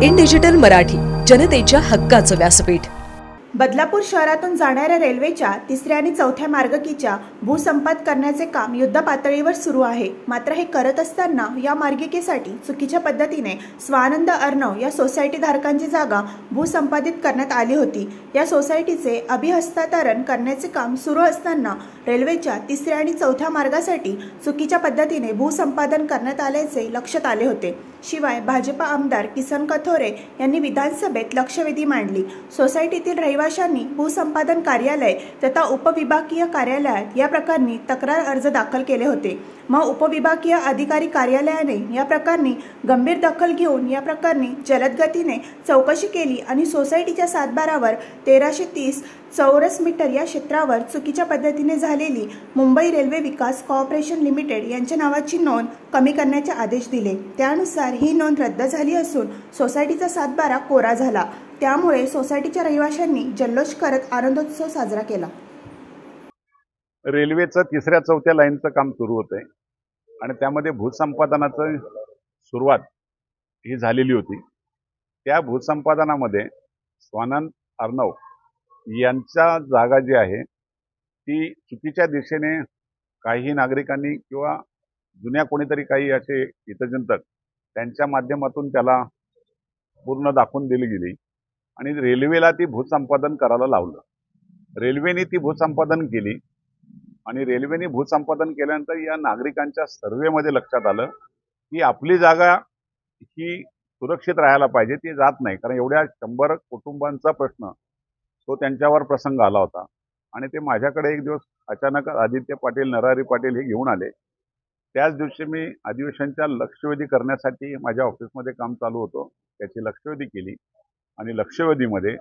In digital Marathi, जनतेच्या हक्काचं व्यासपीठ। बदलापूर शहरातून जाणाऱ्या रेल्वेच्या तिसऱ्या आणि चौथ्या मार्गिकेच्या भूसंपादन करण्याचे काम युद्धपातळीवर सुरू आहे। मात्र हे करत असताना या मार्गिकेसाठी चुकीच्या पद्धतीने स्वानंद अर्णव या सोसायटी धारकांची जागा भूसंपादित करण्यात आली होती। या सोसायटीचे अभिहस्तांतरण करण्याचे काम सुरू असताना रेल्वेच्या तिसऱ्या आणि चौथ्या मार्गासाठी चुकीच्या पद्धतीने भूसंपादन करण्यात आल्याचे लक्षात आले होते। शिवाय भाजपा आमदार किसन कथोरे यांनी विधानसभेत लक्षवेधी मांडली। सोसायटीतील रहिवाशांनी भूसंपादन कार्यालय तथा उपविभागीय कार्यालयात या प्रकरणी तक्रार अर्ज दाखल केले होते। मग उपविभागीय अधिकारी कार्यालयाने या प्रकरणी गंभीर दखल घेऊन या प्रकरणी जलद गतीने चौकशी केली आणि सोसायटीच्या सातबारावर 1330 चौरस मीटर या क्षेत्रावर चुकीच्या पद्धतीने झालेली मुंबई रेल्वे विकास कॉर्पोरेशन लिमिटेड यांच्या नावाची नोंद कमी करण्याचे आदेश दिले। त्यानुसार ही नोंद रद्द झाली असून सोसायटीचा सातबारा कोरा झाला। त्यामुळे सोसायटीच्या रहिवाशांनी जल्लोष करत आनंदोत्सव साजरा केला। रेल्वेचं तिसऱ्या चौथ्या लाईनचं काम सुरू होतंय आणि त्यामध्ये भूसंपादनाची सुरुवात ही झालेली होती। त्या भूसंपादनामध्ये स्वानंद अर्णव यांच्या जागा जी आहे ती चुकीच्या दिशेने काही नागरिकांनी किंवा जुन्या कोणीतरी काही असे हितचिंतक त्यांच्या माध्यमातून त्याला पूर्ण दाखवून दिली गेली आणि रेल्वेला ती भूसंपादन करायला लावलं। रेल्वेने ती भूसंपादन केली आणि रेल्वेने भूसंपादन केल्यानंतर या नागरिकांच्या सर्वेमध्ये लक्षात आलं की आपली जागा ही सुरक्षित राहायला पाहिजे, ती जात नाही। कारण एवढ्या 100 कुटुंबांचा प्रश्न तो त्यांच्यावर प्रसंग आला होता आणि ते माझ्याकडे एक दिवस अचानक आदित्य पाटील, नरहरी पाटील हे घेऊन आले। त्याच दिवशी मी अधिवेशनच्या लक्षवेधी करण्यासाठी माझ्या ऑफिसमध्ये काम चालू होतं, त्याची लक्षवेधी केली आणि लक्षवेधीमध्ये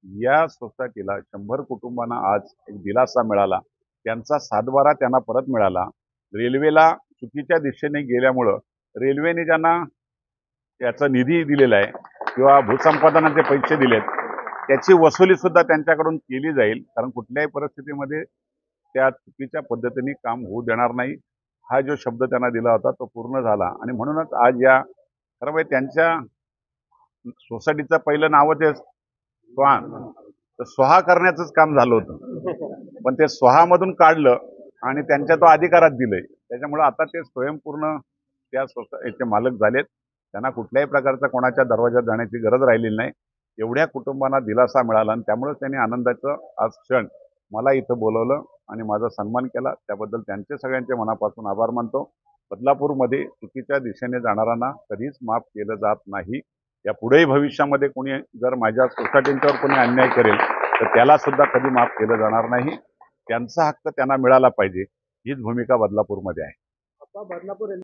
या सोसायटीला 100 कुटुंबांना आज एक दिलासा मिळाला। त्यांचा सातबारा त्यांना परत मिळाला। रेल्वेला चुकीच्या दिशेने गेल्यामुळं रेल्वेने ज्यांना याचा निधी दिलेला आहे किंवा भूसंपादनाचे पैसे दिलेत त्याची वसुली सुद्धा त्यांच्याकडून केली जाईल। कारण कुठल्याही परिस्थितीमध्ये त्या चुकीच्या पद्धतीने काम होऊ देणार नाही हा जो शब्द त्यांना दिला होता तो पूर्ण झाला आणि म्हणूनच आज या खरं म्हणजे त्यांच्या सोसायटीचं पहिलं नाव ते स्वाहा करण्याचंच काम झालं होतं, पण ते स्वाहामधून काढलं आणि त्यांच्या तो अधिकारात दिलंय। त्याच्यामुळे आता ते स्वयंपूर्ण त्या सोसायटीचे मालक झालेत। त्यांना कुठल्याही प्रकारचा कोणाच्या दरवाजात जाण्याची गरज राहिलेली नाही। एवढ्या कुटुंबांना दिलासा मिळाला आणि त्यामुळे त्यांनी आनंदाचं आज क्षण मला इथं बोलवलं आणि माझा सन्मान केला। त्याबद्दल त्यांचे सगळ्यांचे मनापासून आभार मानतो। बदलापूरमध्ये चुकीच्या दिशेने जाणाऱ्यांना कधीच माफ केलं जात नाही। या पुढेही भविष्यामध्ये कोणी जर माझ्या सोसायटींच्यावर कोणी अन्याय करेल तर त्याला सुद्धा कधी माफ केलं जाणार नाही। त्यांचा हक्क त्यांना मिळाला पाहिजे हीच भूमिका बदलापूरमध्ये आहे।